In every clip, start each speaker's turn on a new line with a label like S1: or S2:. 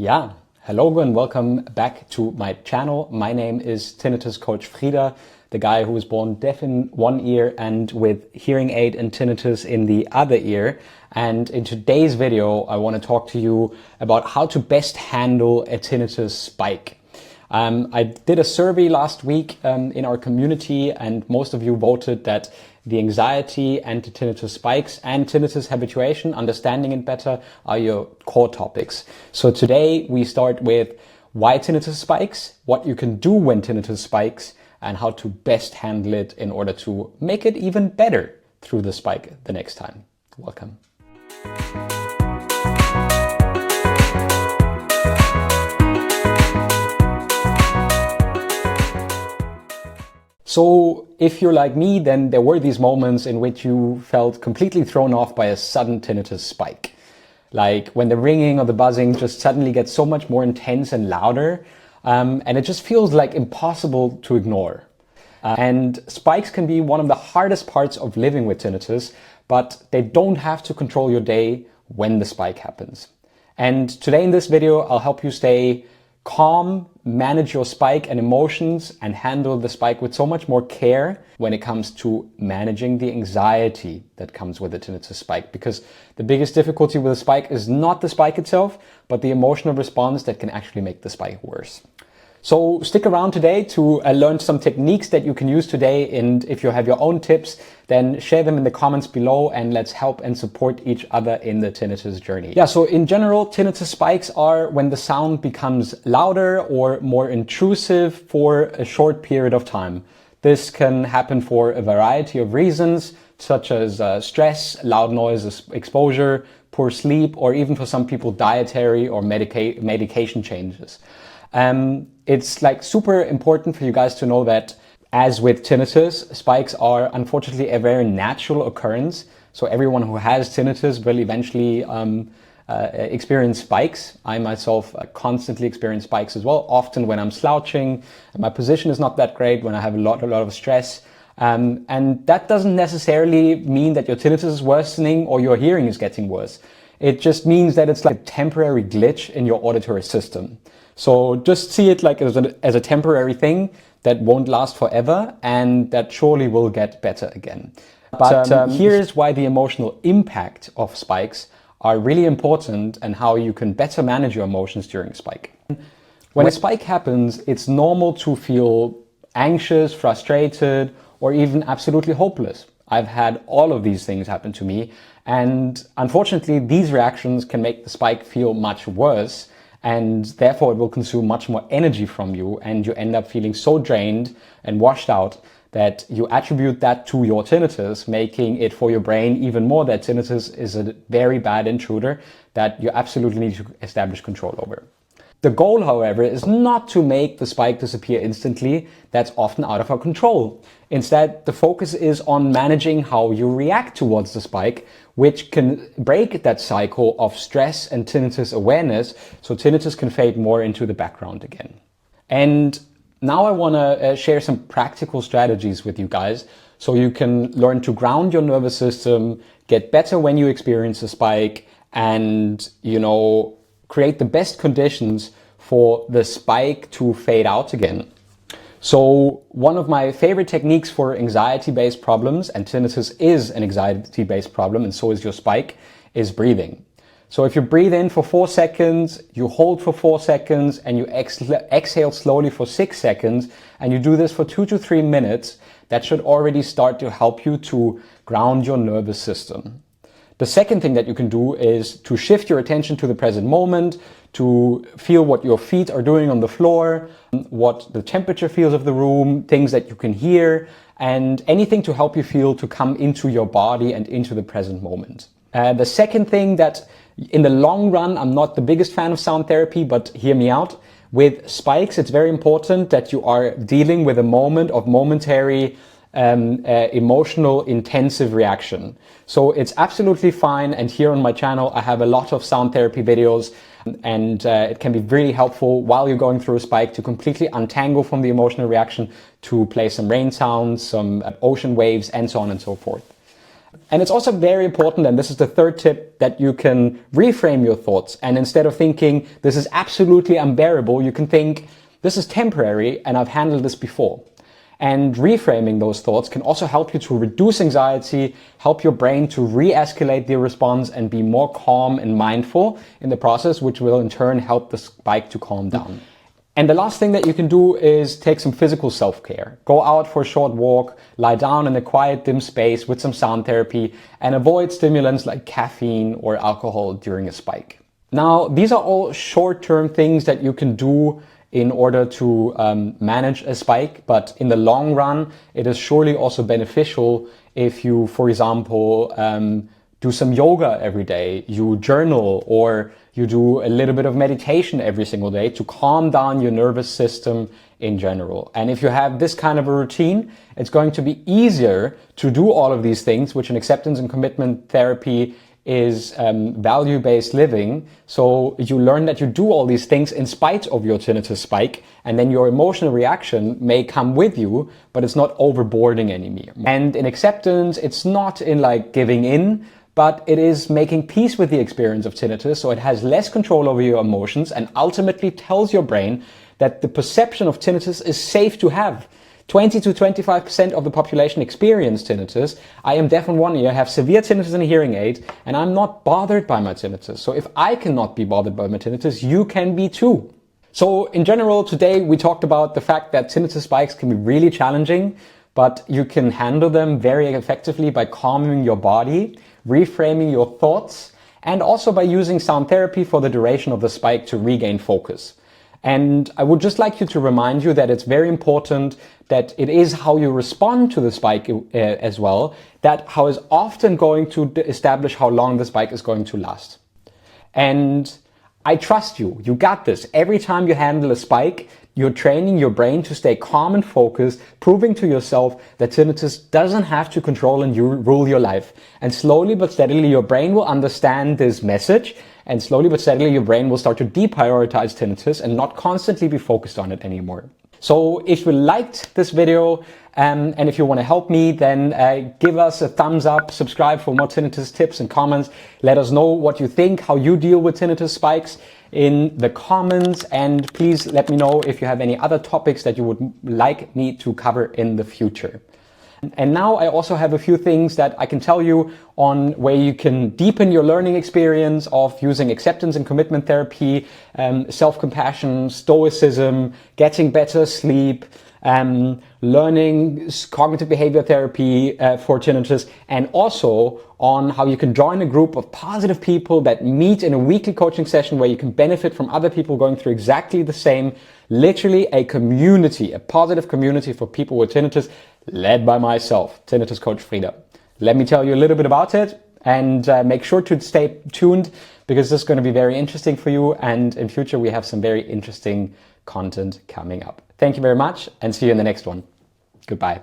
S1: Yeah, hello and welcome back to my channel. My name is Tinnitus Coach Frieder, the guy who was born deaf in one ear and with hearing aid and tinnitus in the other ear. And in today's video, I want to talk to you about how to best handle a tinnitus spike. I did a survey last week in our community, and most of you voted that the anxiety and the tinnitus spikes and tinnitus habituation, understanding it better, are your core topics. So today we start with why tinnitus spikes, what you can do when tinnitus spikes, and how to best handle it in order to make it even better through the spike the next time. Welcome. So if you're like me, then there were these moments in which you felt completely thrown off by a sudden tinnitus spike. Like when the ringing or the buzzing just suddenly gets so much more intense and louder, and it just feels like impossible to ignore. And spikes can be one of the hardest parts of living with tinnitus, but they don't have to control your day when the spike happens. And today in this video, I'll help you stay calm, manage your spike and emotions, and handle the spike with so much more care when it comes to managing the anxiety that comes with the tinnitus spike. Because the biggest difficulty with a spike is not the spike itself, but the emotional response that can actually make the spike worse. So stick around today to learn some techniques that you can use today, and if you have your own tips, then share them in the comments below and let's help and support each other in the tinnitus journey. Yeah, so in general, tinnitus spikes are when the sound becomes louder or more intrusive for a short period of time. This can happen for a variety of reasons, such as stress, loud noise exposure, poor sleep, or even for some people, dietary or medication changes. It's like super important for you guys to know that as with tinnitus, spikes are unfortunately a very natural occurrence. So everyone who has tinnitus will eventually experience spikes. I myself constantly experience spikes as well, often when I'm slouching, and my position is not that great, when I have a lot of stress. And that doesn't necessarily mean that your tinnitus is worsening or your hearing is getting worse. It just means that it's like a temporary glitch in your auditory system. So just see it like as a temporary thing that won't last forever and that surely will get better again. But here's why the emotional impact of spikes are really important and how you can better manage your emotions during a spike. When a spike happens, it's normal to feel anxious, frustrated, or even absolutely hopeless. I've had all of these things happen to me, and unfortunately these reactions can make the spike feel much worse, and therefore it will consume much more energy from you, and you end up feeling so drained and washed out that you attribute that to your tinnitus, making it for your brain even more that tinnitus is a very bad intruder that you absolutely need to establish control over. The goal, however, is not to make the spike disappear instantly. That's often out of our control. Instead, the focus is on managing how you react towards the spike, which can break that cycle of stress and tinnitus awareness, so tinnitus can fade more into the background again. And now I want to share some practical strategies with you guys so you can learn to ground your nervous system, get better when you experience a spike, and, create the best conditions for the spike to fade out again. So one of my favorite techniques for anxiety-based problems, and tinnitus is an anxiety-based problem and so is your spike, is breathing. So if you breathe in for 4 seconds, you hold for 4 seconds, and you exhale slowly for 6 seconds, and you do this for 2 to 3 minutes, that should already start to help you to ground your nervous system. The second thing that you can do is to shift your attention to the present moment, to feel what your feet are doing on the floor, what the temperature feels of the room, things that you can hear, and anything to help you feel to come into your body and into the present moment. The second thing that in the long run, I'm not the biggest fan of sound therapy, but hear me out. With spikes, it's very important that you are dealing with a moment of momentary emotional intensive reaction. So it's absolutely fine, and here on my channel I have a lot of sound therapy videos, and it can be really helpful while you're going through a spike to completely untangle from the emotional reaction, to play some rain sounds, some ocean waves, and so on and so forth. And it's also very important, and this is the third tip, that you can reframe your thoughts. And instead of thinking, this is absolutely unbearable, you can think, this is temporary and I've handled this before. And reframing those thoughts can also help you to reduce anxiety, help your brain to re-escalate the response and be more calm and mindful in the process, which will in turn help the spike to calm down. And the last thing that you can do is take some physical self-care. Go out for a short walk, lie down in a quiet, dim space with some sound therapy, and avoid stimulants like caffeine or alcohol during a spike. Now, these are all short-term things that you can do in order to manage a spike, but in the long run, it is surely also beneficial if you, for example, do some yoga every day, you journal, or you do a little bit of meditation every single day to calm down your nervous system in general. And if you have this kind of a routine, it's going to be easier to do all of these things, which in acceptance and commitment therapy is value-based living. So you learn that you do all these things in spite of your tinnitus spike, and then your emotional reaction may come with you, but it's not overboarding anymore. And in acceptance, it's not in like giving in, but it is making peace with the experience of tinnitus, so it has less control over your emotions and ultimately tells your brain that the perception of tinnitus is safe to have. 20 to 25% of the population experience tinnitus. I am deaf in one ear, have severe tinnitus and a hearing aid, and I'm not bothered by my tinnitus. So if I cannot be bothered by my tinnitus, you can be too. So in general, today we talked about the fact that tinnitus spikes can be really challenging, but you can handle them very effectively by calming your body, reframing your thoughts, and also by using sound therapy for the duration of the spike to regain focus. And I would just like you to remind you that it's very important that it is how you respond to the spike as well, that how is often going to establish how long the spike is going to last. And I trust you. You got this. Every time you handle a spike, you're training your brain to stay calm and focused, proving to yourself that tinnitus doesn't have to control and rule your life. And slowly but steadily, your brain will understand this message, and slowly but steadily, your brain will start to deprioritize tinnitus and not constantly be focused on it anymore. So if you liked this video, and if you want to help me, then give us a thumbs up, subscribe for more tinnitus tips and comments. Let us know what you think, how you deal with tinnitus spikes in the comments, and please let me know if you have any other topics that you would like me to cover in the future. And now I also have a few things that I can tell you on where you can deepen your learning experience of using acceptance and commitment therapy, self-compassion, stoicism, getting better sleep, learning cognitive behavior therapy for tinnitus, and also on how you can join a group of positive people that meet in a weekly coaching session where you can benefit from other people going through exactly the same, literally a community, a positive community for people with tinnitus, led by myself, Tinnitus Coach Frieder. Let me tell you a little bit about it, and make sure to stay tuned because this is going to be very interesting for you, and in future we have some very interesting content coming up. Thank you very much, and see you in the next one. Goodbye.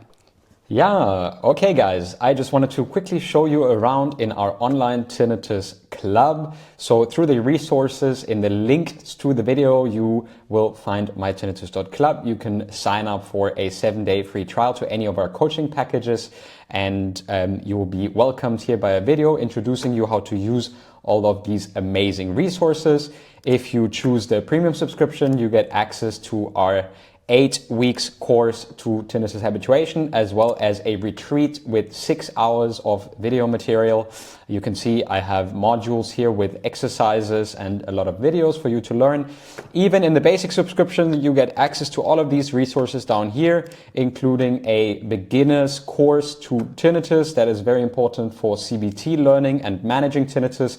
S1: Yeah, okay guys, I just wanted to quickly show you around in our online tinnitus club. So through the resources in the links to the video, you will find mytinnitus.club. You can sign up for a 7-day free trial to any of our coaching packages, and you will be welcomed here by a video introducing you how to use all of these amazing resources. If you choose the premium subscription, you get access to our 8 weeks course to Tinnitus Habituation, as well as a retreat with 6 hours of video material. You can see I have modules here with exercises and a lot of videos for you to learn. Even in the basic subscription, you get access to all of these resources down here, including a beginner's course to tinnitus that is very important for CBT learning and managing tinnitus,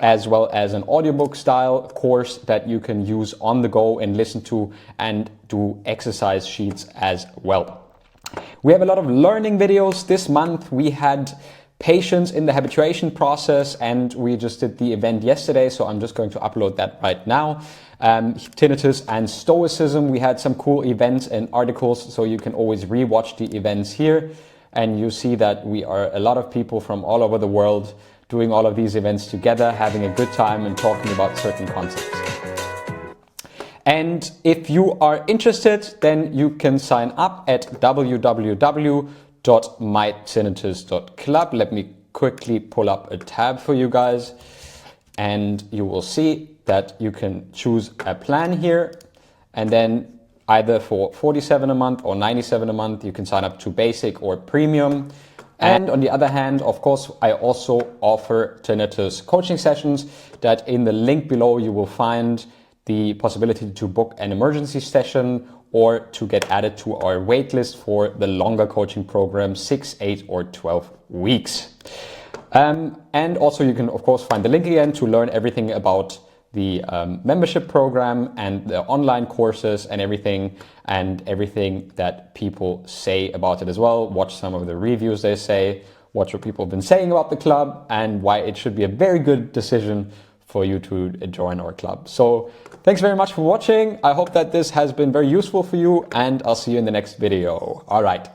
S1: as well as an audiobook style course that you can use on the go and listen to, and do exercise sheets as well. We have a lot of learning videos. This month we had patience in the habituation process, and we just did the event yesterday, so I'm just going to upload that right now. Tinnitus and stoicism, we had some cool events and articles, so you can always rewatch the events here, and you see that we are a lot of people from all over the world doing all of these events together, having a good time and talking about certain concepts. And if you are interested, then you can sign up at www.mytinnitus.club. Let me quickly pull up a tab for you guys, and you will see that you can choose a plan here, and then either for 47 a month or 97 a month, you can sign up to basic or premium. And on the other hand, of course, I also offer tinnitus coaching sessions that in the link below you will find the possibility to book an emergency session or to get added to our waitlist for the longer coaching program, 6, 8, or 12 weeks. And also you can, of course, find the link again to learn everything about the membership program and the online courses and everything that people say about it as well. Watch some of the reviews they say, watch what people have been saying about the club and why it should be a very good decision for you to join our club. So thanks very much for watching. I hope that this has been very useful for you, and I'll see you in the next video. All right.